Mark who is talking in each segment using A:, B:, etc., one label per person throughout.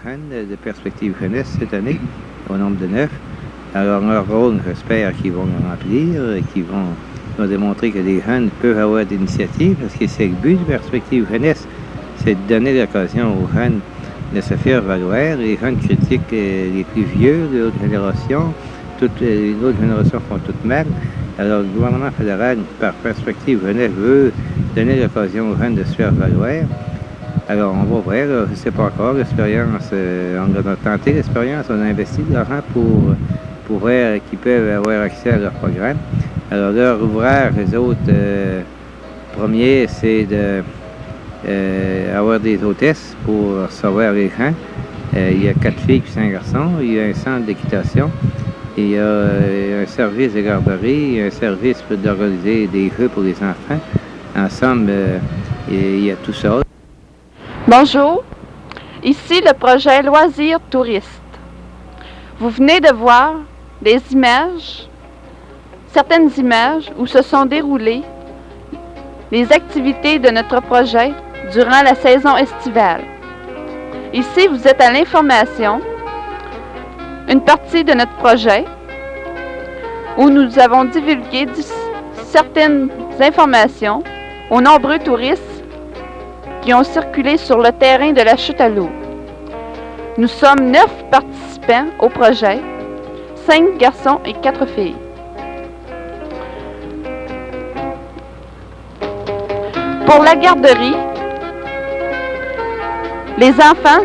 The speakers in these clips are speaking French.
A: jeunes de Perspective Jeunesse cette année, au nombre de 9. Alors, leur rôle, j'espère qu'ils vont le remplir, qu'ils vont démontrer que les jeunes peuvent avoir d'initiatives, parce que c'est le but de Perspective Jeunesse, c'est de donner l'occasion aux jeunes de se faire valoir. Les jeunes critiquent les plus vieux, les autres générations. Toutes les autres générations font tout mal. Alors, le gouvernement fédéral, par Perspective Jeunesse, veut donner l'occasion aux jeunes de se faire valoir. Alors, on va voir, je ne sais pas encore, l'expérience, on a tenté l'expérience, on a investi de l'argent pour voir qu'ils peuvent avoir accès à leur programme. Alors, leur ouvrage, les autres, premier, c'est d'avoir des hôtesses pour recevoir les gens. Il y a 4 filles et 5 garçons, il y a un centre d'équitation, il y a un service de garderie, un service d'organiser des jeux pour les enfants. Ensemble, il y a tout ça.
B: Bonjour, ici le projet Loisirs Touristes. Vous venez de voir des images, certaines images où se sont déroulées les activités de notre projet durant la saison estivale. Ici, vous êtes à l'information, une partie de notre projet où nous avons divulgué certaines informations aux nombreux touristes qui ont circulé sur le terrain de la chute à l'eau. Nous sommes 9 participants au projet, 5 garçons et 4 filles. Pour la garderie, les enfants,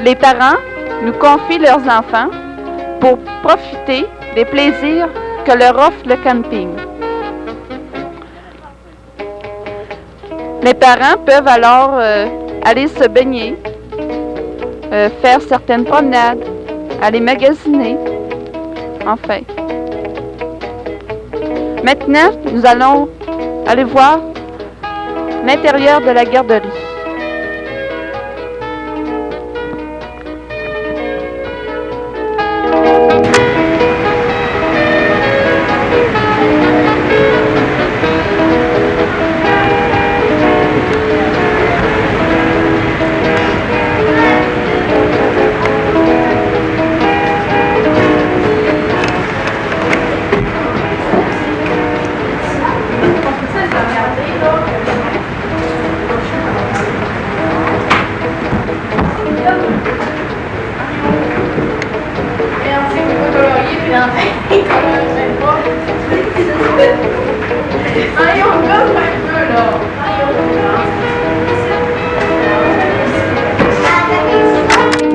B: les parents nous confient leurs enfants pour profiter des plaisirs que leur offre le camping. Les parents peuvent alors aller se baigner, faire certaines promenades, aller magasiner, enfin. Maintenant, nous allons aller voir l'intérieur de la garderie.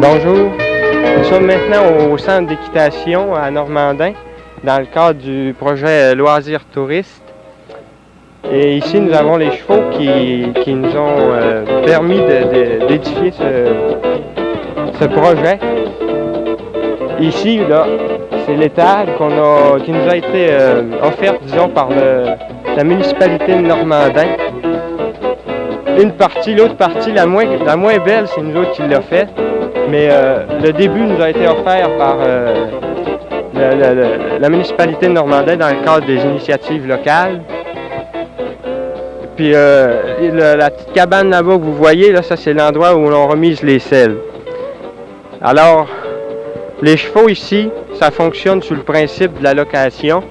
C: Bonjour, nous sommes maintenant au centre d'équitation à Normandin dans le cadre du projet Loisirs Touristes. Et ici, nous avons les chevaux qui nous ont permis d'édifier ce projet. Ici, là, c'est l'étable qui nous a été offerte, disons, par la municipalité de Normandin. Une partie, l'autre partie, la moins belle, c'est nous autres qui l'a fait. Mais le début nous a été offert par la municipalité de Normandin dans le cadre des initiatives locales. Puis la petite cabane là-bas que vous voyez, là, ça c'est l'endroit où l'on remise les selles. Alors, les chevaux ici, ça fonctionne sous le principe de la location.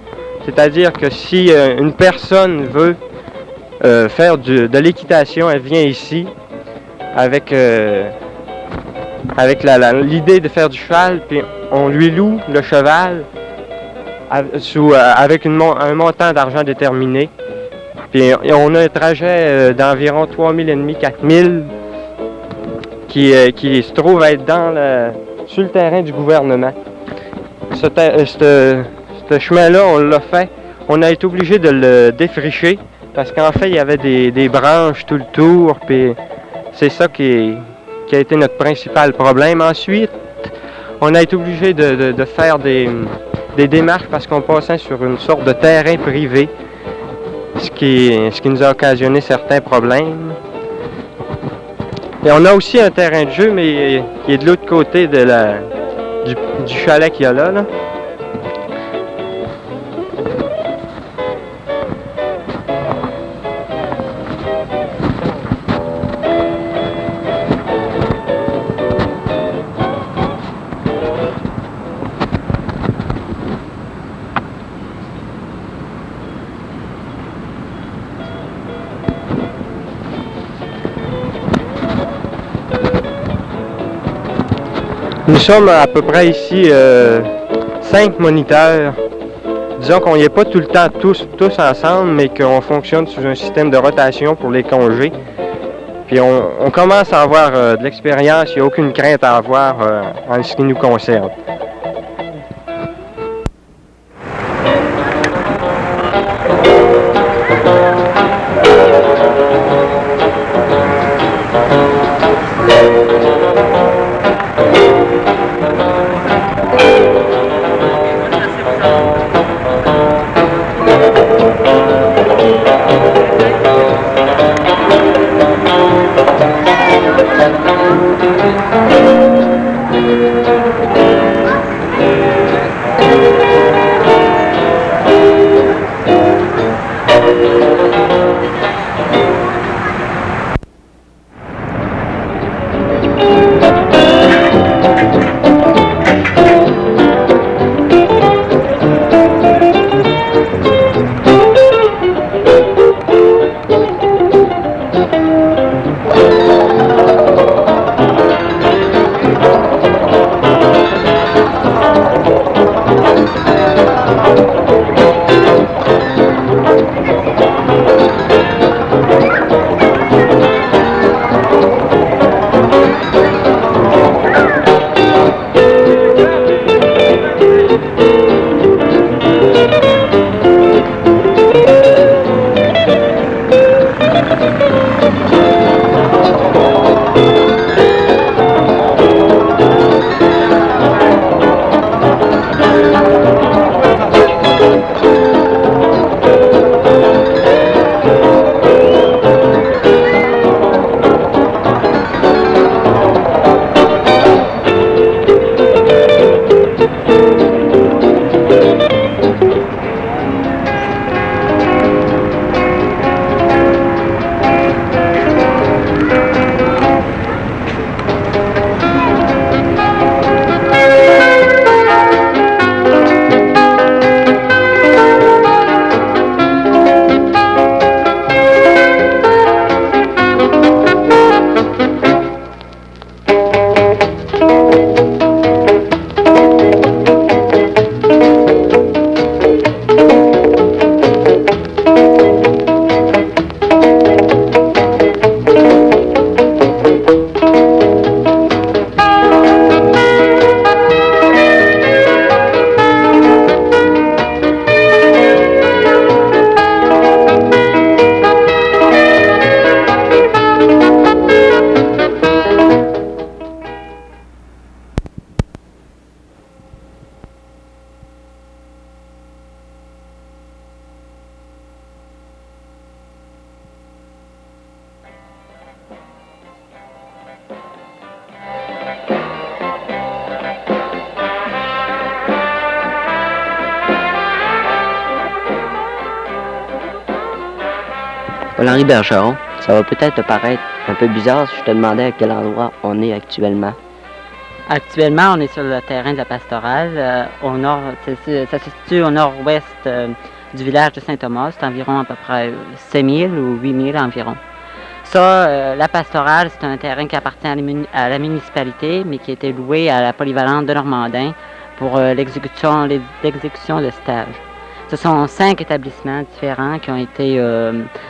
C: C'est-à-dire que si une personne veut faire de l'équitation, elle vient ici avec l'idée de faire du cheval, puis on lui loue le cheval avec un montant d'argent déterminé. Puis on a un trajet d'environ 3 500 à 4 000 qui se trouve être sur le terrain du gouvernement. Ce chemin-là, on l'a fait. On a été obligé de le défricher parce qu'en fait, il y avait des branches tout le tour, puis c'est ça qui a été notre principal problème. Ensuite, on a été obligé de faire des démarches parce qu'on passait sur une sorte de terrain privé, ce qui nous a occasionné certains problèmes. Et on a aussi un terrain de jeu, mais qui est de l'autre côté du chalet qu'il y a là. Nous sommes à peu près ici 5 moniteurs. Disons qu'on n'y est pas tout le temps tous ensemble, mais qu'on fonctionne sous un système de rotation pour les congés. Puis on commence à avoir de l'expérience, il n'y a aucune crainte à avoir en ce qui nous concerne.
D: Paul-Henri Bergeron, ça va peut-être te paraître un peu bizarre si je te demandais à quel endroit on est actuellement.
E: Actuellement, on est sur le terrain de la pastorale. Au nord, ça se situe au nord-ouest du village de Saint-Thomas. C'est environ à peu près 5 000 ou 8 000 environ. Ça, la pastorale, c'est un terrain qui appartient à la municipalité, mais qui a été loué à la polyvalente de Normandin pour l'exécution de stages. Ce sont 5 établissements différents qui ont été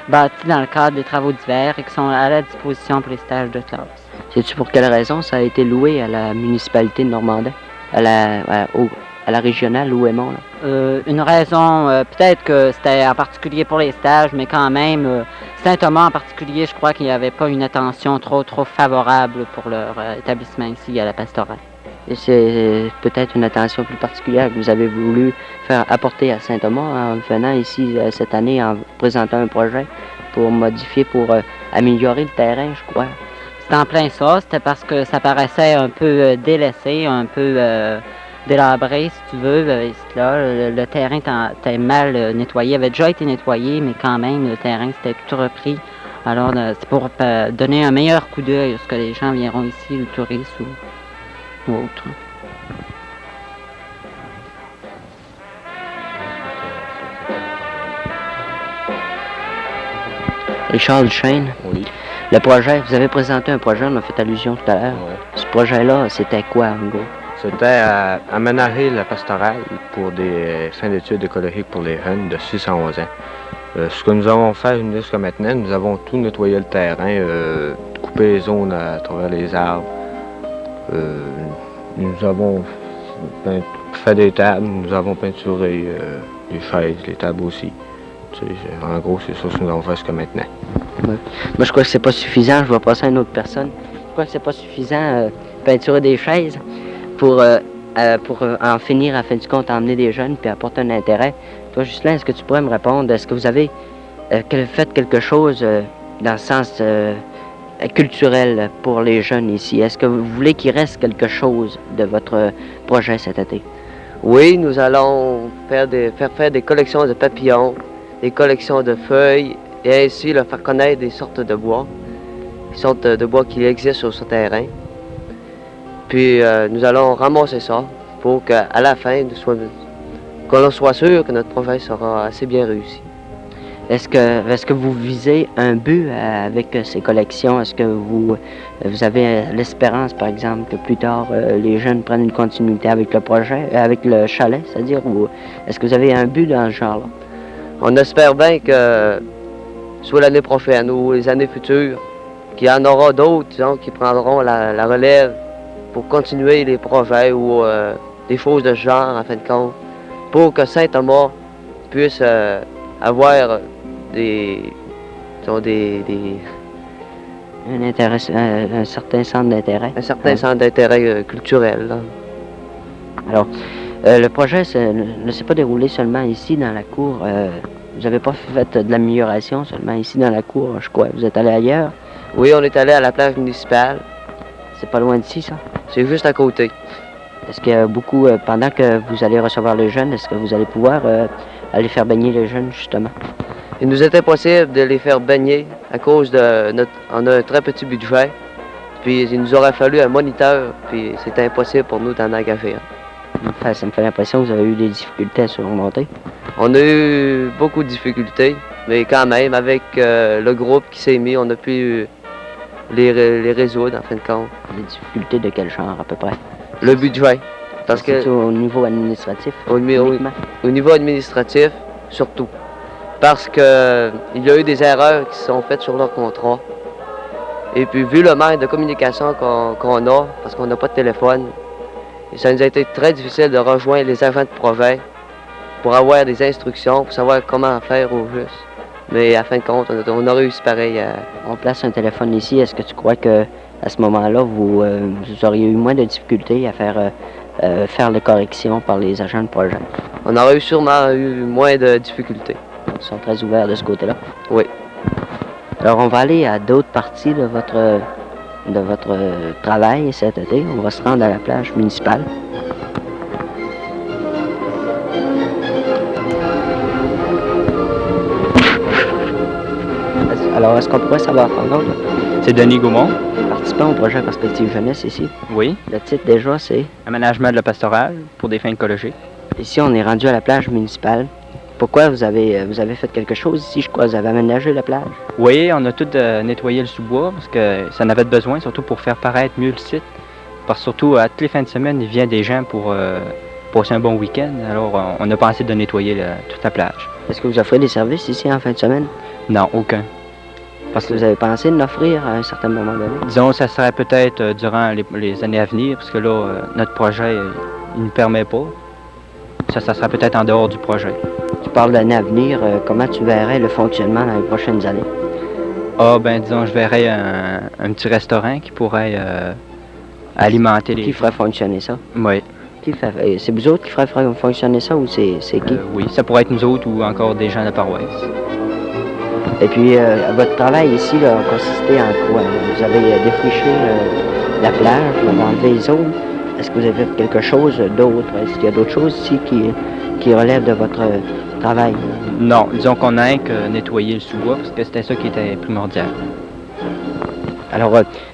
E: bâtis dans le cadre des travaux d'hiver et qui sont à la disposition pour les stages de classe.
D: Sais-tu pour quelle raison ça a été loué à la municipalité de Normandin, à la régionale Louémont?
E: Une raison, peut-être que c'était en particulier pour les stages, mais quand même, Saint-Thomas en particulier, je crois qu'il n'y avait pas une attention trop favorable pour leur établissement ici à la pastorale.
D: Et c'est peut-être une attention plus particulière que vous avez voulu faire apporter à Saint-Thomas en venant ici cette année, en présentant un projet pour modifier, pour améliorer le terrain, je crois.
E: C'est en plein ça, c'était parce que ça paraissait un peu délaissé, un peu délabré, si tu veux. Le terrain était mal nettoyé, il avait déjà été nettoyé, mais quand même, le terrain s'était tout repris. Alors, c'est pour donner un meilleur coup d'œil à ce que les gens viendront ici, le tourisme ou autre.
D: Richard Duchesne,
F: Oui.
D: le projet, vous avez présenté un projet, on a fait allusion tout à l'heure,
F: Ouais.
D: Ce projet-là, c'était quoi, en gros?
C: C'était aménager la pastorale pour des fins d'études écologiques pour les jeunes de 6 à 11 ans. Ce que nous avons fait jusqu'à maintenant, nous avons tout nettoyé le terrain, coupé les zones à travers les arbres. Nous avons fait des tables, nous avons peinturé les chaises, les tables aussi. Tu sais, en gros, c'est ça que nous avons fait jusqu'à maintenant.
D: Ouais. Moi, je crois que c'est pas suffisant. Je vais passer à une autre personne. Je crois que c'est pas suffisant peinturer des chaises pour en finir, à fin du compte, emmener des jeunes puis apporter un intérêt. Toi, Ghislain, est-ce que tu pourrais me répondre? Est-ce que vous avez fait quelque chose dans le sens culturel pour les jeunes ici? Est-ce que vous voulez qu'il reste quelque chose de votre projet cet été?
F: Oui, nous allons faire des collections de papillons, des collections de feuilles, et ainsi leur faire connaître des sortes de bois qui existent sur ce terrain. Puis nous allons ramasser ça pour qu'à la fin, qu'on soit sûr que notre projet sera assez bien réussi.
D: Est-ce que vous visez un but avec ces collections? Est-ce que vous avez l'espérance, par exemple, que plus tard, les jeunes prennent une continuité avec le projet, avec le chalet, c'est-à-dire, ou est-ce que vous avez un but dans ce genre-là?
F: On espère bien que, soit l'année prochaine ou les années futures, qu'il y en aura d'autres, disons, qui prendront la relève pour continuer les projets ou des choses de ce genre, en fin de compte, pour que Saint-Thomas puisse avoir
D: un certain centre d'intérêt.
F: Un certain centre d'intérêt culturel. Là.
D: Alors, le projet ne s'est pas déroulé seulement ici dans la cour. Vous n'avez pas fait de l'amélioration seulement ici dans la cour, je crois. Vous êtes allé ailleurs?
F: Oui, on est allé à la plage municipale.
D: C'est pas loin d'ici, ça?
F: C'est juste à côté.
D: Est-ce qu'il y a beaucoup, pendant que vous allez recevoir les jeunes, est-ce que vous allez pouvoir aller faire baigner les jeunes, justement?
F: Il nous était possible de les faire baigner à cause on a un très petit budget. Puis il nous aurait fallu un moniteur, puis c'était impossible pour nous d'en engager un.
D: Ça me fait l'impression que vous avez eu des difficultés à surmonter.
F: On a eu beaucoup de difficultés, mais quand même, avec le groupe qui s'est mis, on a pu les résoudre, en fin de compte.
D: Des difficultés de quel genre, à peu près?
F: Le budget. Parce que
D: au niveau administratif,
F: au niveau administratif, surtout. Parce que il y a eu des erreurs qui sont faites sur leur contrat. Et puis, vu le manque de communication qu'on a, parce qu'on n'a pas de téléphone, ça nous a été très difficile de rejoindre les agents de projet pour avoir des instructions, pour savoir comment faire au juste. Mais à fin de compte, on a réussi pareil à...
D: On place un téléphone ici. Est-ce que tu crois que à ce moment-là, vous auriez eu moins de difficultés à faire les corrections par les agents de projet?
F: On aurait sûrement eu moins de difficultés.
D: Ils sont très ouverts de ce côté-là?
F: Oui.
D: Alors, on va aller à d'autres parties de votre travail cet été. On va se rendre à la plage municipale. Alors, est-ce qu'on pourrait savoir ton nom?
G: C'est Denis Gaumont.
D: Participant au projet Perspective Jeunesse ici.
G: Oui.
D: Le titre déjà, c'est?
G: Aménagement de la pastorale pour des fins écologiques.
D: Ici, on est rendu à la plage municipale. Pourquoi vous avez fait quelque chose ici? Je crois que vous avez aménagé la plage.
G: Oui, on a tout nettoyé le sous-bois parce que ça en avait besoin, surtout pour faire paraître mieux le site. Parce que surtout, à toutes les fins de semaine, il vient des gens pour passer un bon week-end. Alors, on a pensé de nettoyer toute la plage.
D: Est-ce que vous offrez des services ici en fin de semaine?
G: Non, aucun.
D: Parce que vous avez pensé de l'offrir à un certain moment donné?
G: Disons, ça serait peut-être durant les années à venir, parce que là, notre projet, il ne permet pas. Ça serait peut-être en dehors du projet.
D: Tu parles d'années à venir, comment tu verrais le fonctionnement dans les prochaines années?
G: Ah, ben disons, je verrais un petit restaurant qui pourrait alimenter les...
D: Qui ferait fonctionner ça?
G: Oui.
D: C'est vous autres qui ferait fonctionner ça ou c'est qui?
G: Oui, ça pourrait être nous autres ou encore des gens de la paroisse.
D: Et puis, votre travail ici a consisté en quoi? Vous avez défriché la plage, vous avez enlevé les zones. Est-ce que vous avez fait quelque chose d'autre? Est-ce qu'il y a d'autres choses ici qui relèvent de votre travail?
G: Non, disons qu'on a nettoyé le sous-bois parce que c'était ça qui était primordial.
D: Alors,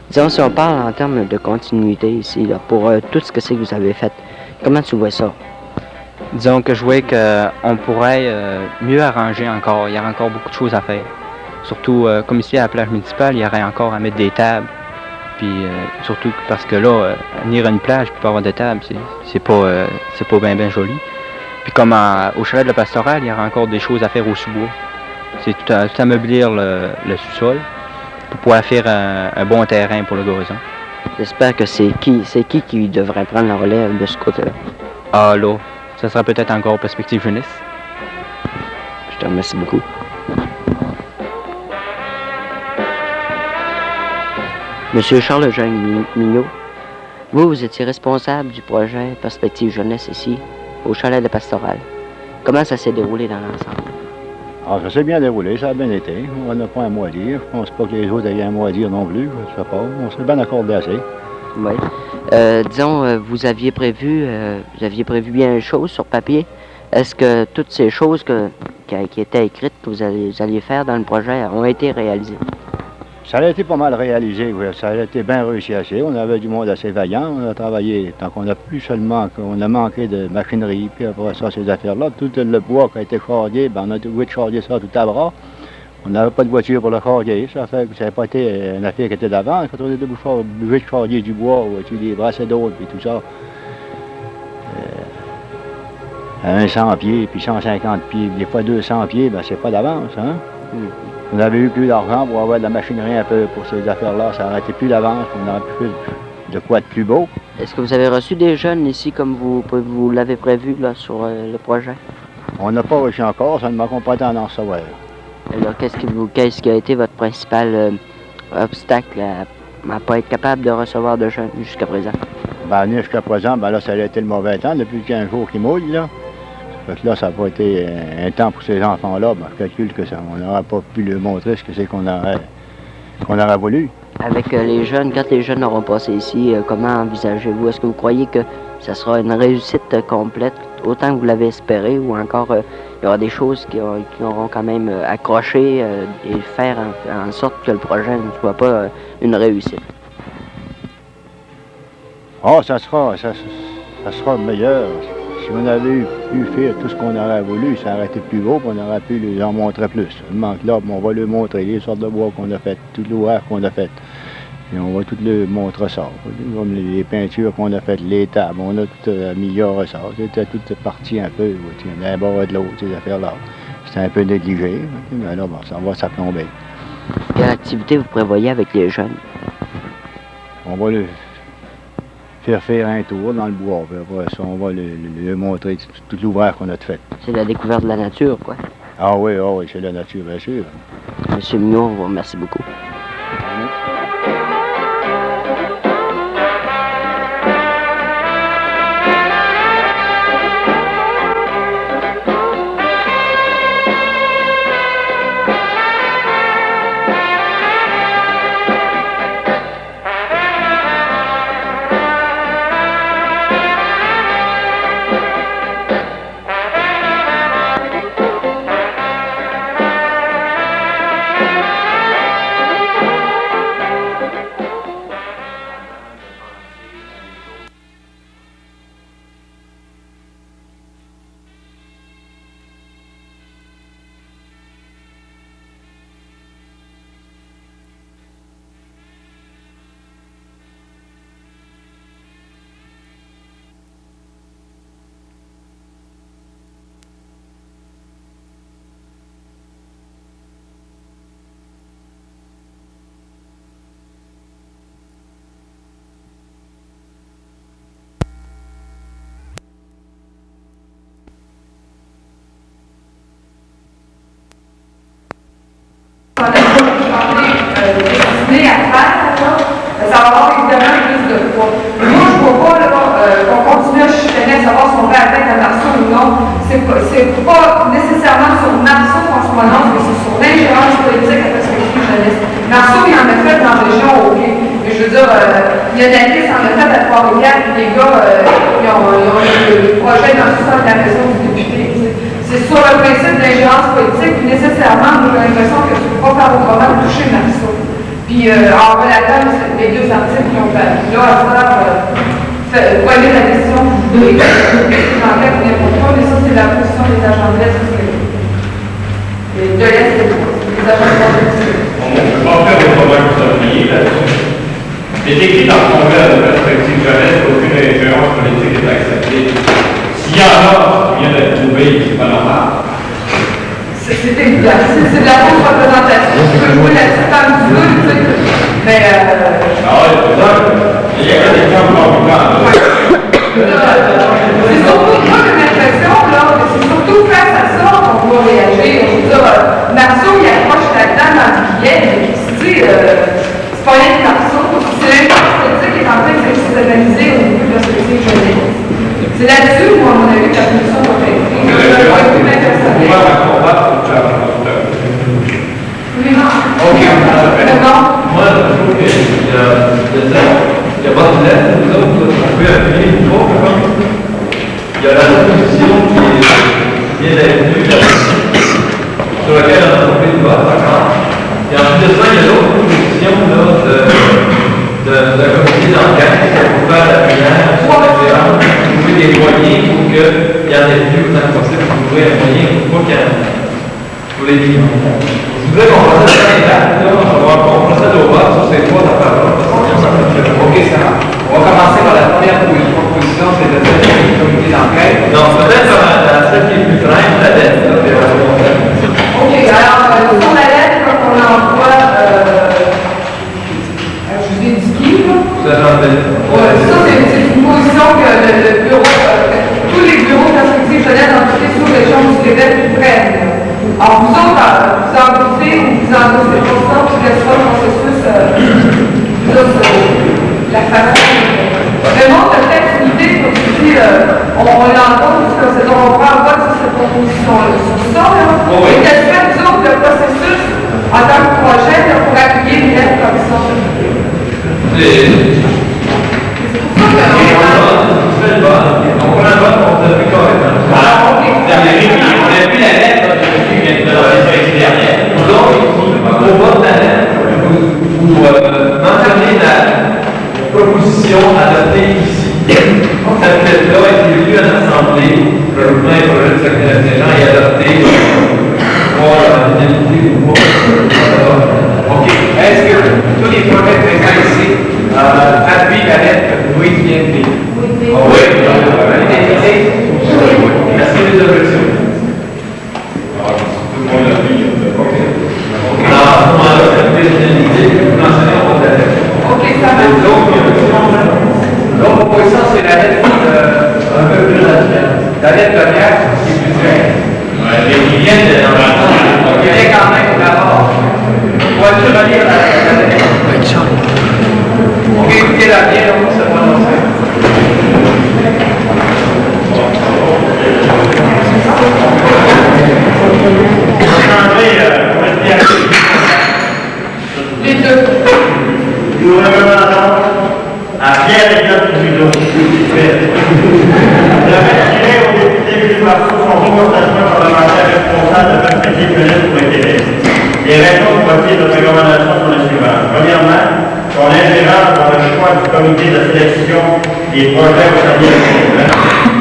D: disons, si on parle en termes de continuité ici, là, pour tout ce que c'est que vous avez fait, comment tu vois ça?
G: Disons que je vois qu'on pourrait mieux arranger encore. Il y aurait encore beaucoup de choses à faire. Surtout, comme ici à la plage municipale, il y aurait encore à mettre des tables. puis surtout parce que là, venir à une plage puis pas avoir de table, c'est pas bien joli. Puis comme au chalet de la Pastorale, il y aura encore des choses à faire au sous-bois. C'est tout ameublir le sous-sol pour pouvoir faire un bon terrain pour le gazon.
D: J'espère que c'est qui devrait prendre la relève de ce côté-là.
G: Ah là, ça sera peut-être encore Perspective Jeunesse.
D: Je te remercie beaucoup. Monsieur Charles-Eugène Mignot, vous étiez responsable du projet Perspective Jeunesse ici, au chalet de Pastoral. Comment ça s'est déroulé dans l'ensemble?
H: Ah, ça s'est bien déroulé, ça a bien été. On n'a pas un mot à dire. Je pense pas que les autres aient un mot à dire non plus. Je sais pas. On s'est bien accordé assez.
D: Oui. Disons, vous aviez prévu bien les choses sur papier. Est-ce que toutes ces choses qui étaient écrites que vous alliez faire dans le projet ont été réalisées?
H: Ça a été pas mal réalisé, oui. Ça a été bien réussi assez. On avait du monde assez vaillant. On a travaillé tant qu'on a pu seulement qu'on a manqué de machinerie, puis après ça, ces affaires-là. Tout le bois qui a été charrié, ben, on a obligé de charrier ça tout à bras. On n'avait pas de voiture pour le charrier. Ça fait que ça n'a pas été une affaire qui était d'avance. Quand on était obligé de charrier du bois, ou des brassées d'autres, puis tout ça. À 100 pieds, puis 150 pieds, des fois 200 pieds, ben c'est pas d'avance, hein? On avait eu plus d'argent pour avoir de la machinerie un peu pour ces affaires-là. Ça aurait été plus d'avance, on aurait pu faire de quoi de plus beau.
D: Est-ce que vous avez reçu des jeunes ici comme vous l'avez prévu là, sur le projet?
H: On n'a pas reçu encore, ça ne m'a pas d'en recevoir.
D: Alors, qu'est-ce qui a été votre principal obstacle à ne pas être capable de recevoir de jeunes jusqu'à présent?
H: Ben, jusqu'à présent, ben là, ça a été le mauvais temps, depuis 15 jours qui mouille, là. Fait que là, ça n'a pas été un temps pour ces enfants-là. Ben, je calcule que on n'aurait pas pu leur montrer ce que c'est qu'on aurait voulu.
D: Avec les jeunes, quand les jeunes auront passé ici, comment envisagez-vous? Est-ce que vous croyez que ça sera une réussite complète, autant que vous l'avez espéré, ou encore il y aura des choses qui auront quand même accroché et faire en sorte que le projet ne soit pas une réussite?
H: Ah, ça sera meilleur. Si on avait pu faire tout ce qu'on aurait voulu, ça aurait été plus beau, puis on aurait pu leur en montrer plus. Il manque là, on va leur montrer les sortes de bois qu'on a faites, tout l'ouvrage qu'on a fait. Et on va tout leur montrer ça. Comme les peintures qu'on a faites, les tables, on a tout amélioré ça. C'était tout parti un peu, d'un bord et de l'autre, ces affaires-là. C'était un peu négligé, mais là, bon, ça va s'aplomber.
D: Quelle activité vous prévoyez avec les jeunes?
H: On va faire un tour dans le bois, puis après ça, on va leur montrer tout l'ouvrage qu'on a fait.
D: C'est la découverte de la nature, quoi.
H: Ah oui, c'est la nature, bien sûr.
D: Monsieur Mignot, on vous remercie beaucoup.
I: Ça va avoir évidemment plus de poids. Moi, je ne vois pas qu'on continue à chicaner, à savoir si on va atteindre un Marceau ou non. C'est pas nécessairement sur Marceau qu'on se prononce, mais c'est sur l'ingérence politique à Perspective Jeunesse. Marceau, il en a fait dans la région OK. Et je veux dire, il y a des en a fait à Trois-Rivières, puis les gars, ils ont le projet dans le sous-sol de la maison du député. C'est sur le principe d'ingérence politique, puis nécessairement, j'ai l'impression que tu ne peux pas faire autrement de toucher Marceau. Puis en relatant les deux articles qui ont fait, là, à faire, prenez la décision que vous voulez. J'enlève n'importe quoi, mais ça, c'est la position des agents de l'Est. De l'Est, des agents de l'Est.
J: On ne peut pas faire autrement que ça, là-dessus. C'est écrit dans le congrès de perspective jeunesse qu'aucune ingérence politique est acceptée. S'il y en a qui vient d'être trouvé, c'est pas normal.
I: C'est évident. C'est de la fausse représentation. Tu peux jouer là-dessus comme tu veux, tu sais. Mais.
J: Ah oui, c'est ça. Il y a que des gens compétents.
I: C'est surtout, moi, j'ai l'impression, là, que c'est surtout face à ça qu'on doit réagir. Je veux dire, Marceau, il accroche là-dedans dans le billet, mais il se dit, c'est pas rien que Marceau, c'est l'impact politique qui est en train de s'externaliser au niveau de la société jeunesse. C'est là-dessus où, à mon avis, la commission doit être prise.
J: On va combattre pour faire un rapporteur.
I: Oui, non.
J: Ok,
I: D'accord.
J: moi, je trouve qu'il y a pas de lettre, nous autres, on peut appuyer une fois, il y a la proposition qui vient d'être venue sur laquelle on a trouvé une vote encore. Et ensuite de ça, il y a l'autre proposition de la comité d'enquête pour faire la première sur la différence, trouver des moyens pour qu'il y en ait plus autant que possible, pour trouver un moyen pour qu'il y en ait pour les millions. Je voudrais qu'on procède à l'étape, on procède au vote sur ces trois affaires-là. Ok, ça va. On va commencer par la première proposition, c'est de faire une comité d'enquête. Donc, peut-être celle qui est plus traîne, la lettre.
I: Ok, alors, sur la lettre qu'on envoie, je vous ai dit qui, là?
J: Vous avez entendu?
I: Ça, c'est une position que le bureau, tous les bureaux de perspective jeunesse dans toutes les sous-régions du Québec prennent. Alors, vous autres, vous endossez ou vous endossez pour ça, puis laissez pas le processus, la façon. Vraiment, peut-être une idée, comme tu dis, on l'endosse, c'est donc on prend en vote sur cette proposition-là. Sur ça, là, et quel serait, vous autres, le processus en tant que projet là, pour appuyer une lettre comme ça? C'est pour ça que...
J: On prend un vote, on a vu correctement. Alors, on a vu la lettre qui vient de la dernière. Donc, au vote de la lettre, vous mentionnez la proposition adoptée ici. Cette lettre-là a été lue en assemblée. Le gouvernement et le projet du secrétaire général est adopté. Pour la finalité ou pas. OK. Est-ce que tous les projets présents ici appuient la lettre oui qui vient de dire? Oui. Merci des objections. Tout le monde a vu. OK. Alors, à ce moment-là, ça peut être une idée que vous mentionnez au vote.
I: OK, ça va.
J: L'autre proposition, c'est la lettre un peu plus radicale. La lettre première, qui est plus claire. Mais qui vient de donc, il y a quand même d'abord. On va tout relire la lettre. OK, écoutez-la bien, on va se prononcer.
I: Les deux.
K: Le gouvernement à Pierre-Éliott Trudeau. Le retiré au député Louis Marceau son constatement parlementaire responsable de perspective jeunesse pour le Québec. Les raisons de voter notre recommandation sont les suivantes. Premièrement, son ingérence dans le choix du comité de sélection des projets au sein de l'État.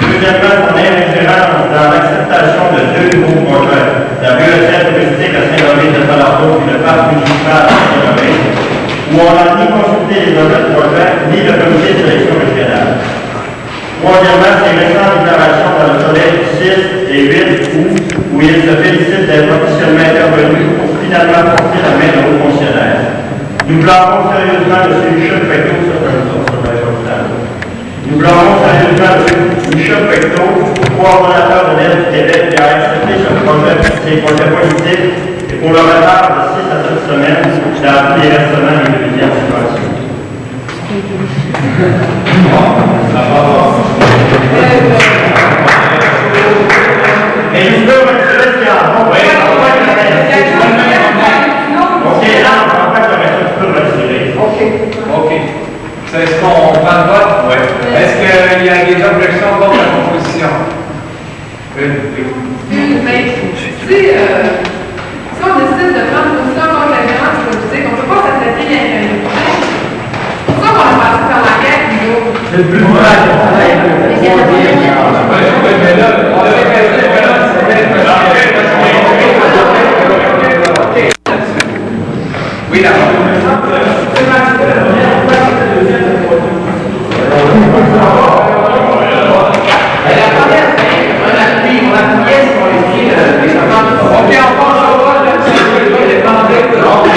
K: Deuxièmement, son ingérence dans l'acceptation de deux nouveaux projets. La bibliothèque touristique à Saint-Lambert-de-Salardo et le parc municipal à Saint-Lambert, où on n'a ni consulté les autres projets, ni le comité de sélection régionale. Troisièmement, ses récentes déclarations dans le Soleil 6 et 8 août, où il se félicite d'être officiellement intervenu pour finalement porter la main de haut fonctionnaire. Nous blâmons sérieusement M. Michel Pecteau, nous blâmons sérieusement M. Michel Pecteau, coordonnateur de l'Aide du Québec, qui a accepté ces projets politiques et pour le retard de 6 à 7 semaines dans tous les versements et les milliards de subventions. Et nous devons retirer ce qu'il y a en bon. OK, là, on va faire le reste, tu peux retirer.
J: OK. Est-ce qu'on prend le vote? Oui. Est-ce qu'il y a des objections contre la proposition?
I: Mais si on décide de prendre une position contre la violence politique, on ne peut pas s'attaquer à la vérité. C'est pour ça qu'on a passé par l'enquête, nous.
K: C'est le plus vrai.
J: Oui, là.
L: La première, c'est un appui, on appuyait sur les pieds des enfants. OK, on passe au vote, là, c'est les pendants que l'on a.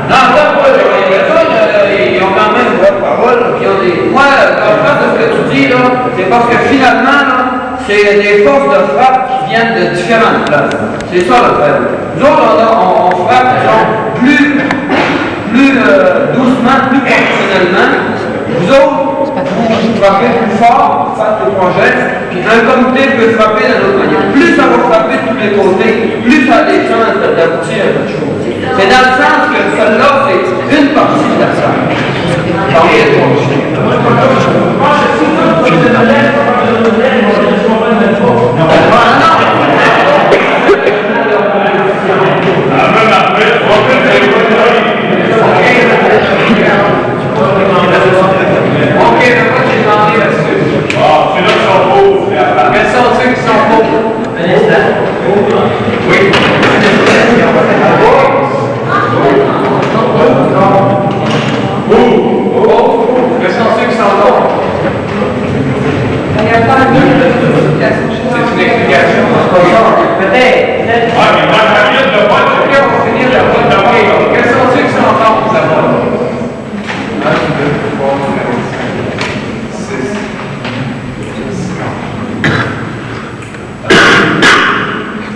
L: Non, là, pour les personnes, ils ont quand même une bonne parole, puis ils ont des... Moi, en fait, de ce que tu dis, là, c'est parce que finalement, là, c'est des forces de frappe qui viennent de différentes places. C'est ça, le fait. Nous autres, on frappe, genre, plus doucement, plus professionnellement. Vous autres, vous frappez plus fort, faites le projet, puis un comité peut frapper de l'autre manière. Plus ça va frapper de tous les côtés, plus ça a des chances d'aboutir à quelque chose. C'est dans le sens que celle-là, c'est une partie de la salle. Parmi les projets. OK, mais moi j'ai demandé là-dessus. Ah, c'est là qui sont pauvres. Quels sont ceux qui sont pauvres? Un instant. Oui. Quels sont ceux qui sont pauvres? Il n'y a pas c'est une explication. Peut-être. Ah, mais moi, je viens de le vote. OK, on va finir le vote. OK. Quels sont ceux qui sont contre la vote? 1, 2, 3, 4, 5, 6.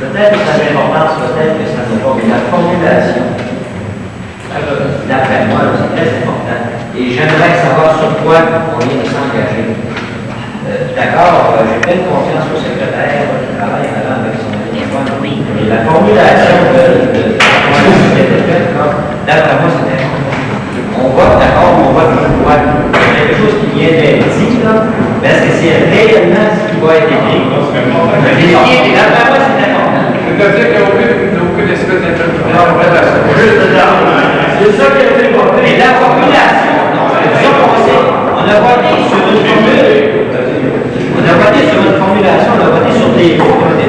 M: Peut-être que ça a l'importance, peut-être que ça n'a pas, mais la formulation, d'après moi, c'est très important. Et j'aimerais savoir sur quoi on vient de s'engager. D'accord, j'ai pleine confiance au secrétaire qui travaille avec son téléphone. Et la formulation de d'après moi, c'est important. On vote d'accord, on vote pour quoi? Quelque chose qui vient d'être dit, là, mais est-ce que c'est réellement ce qui va être écrit? D'après moi, c'est important.
L: C'est-à-dire qu'il n'y a aucune espèce d'interprétation.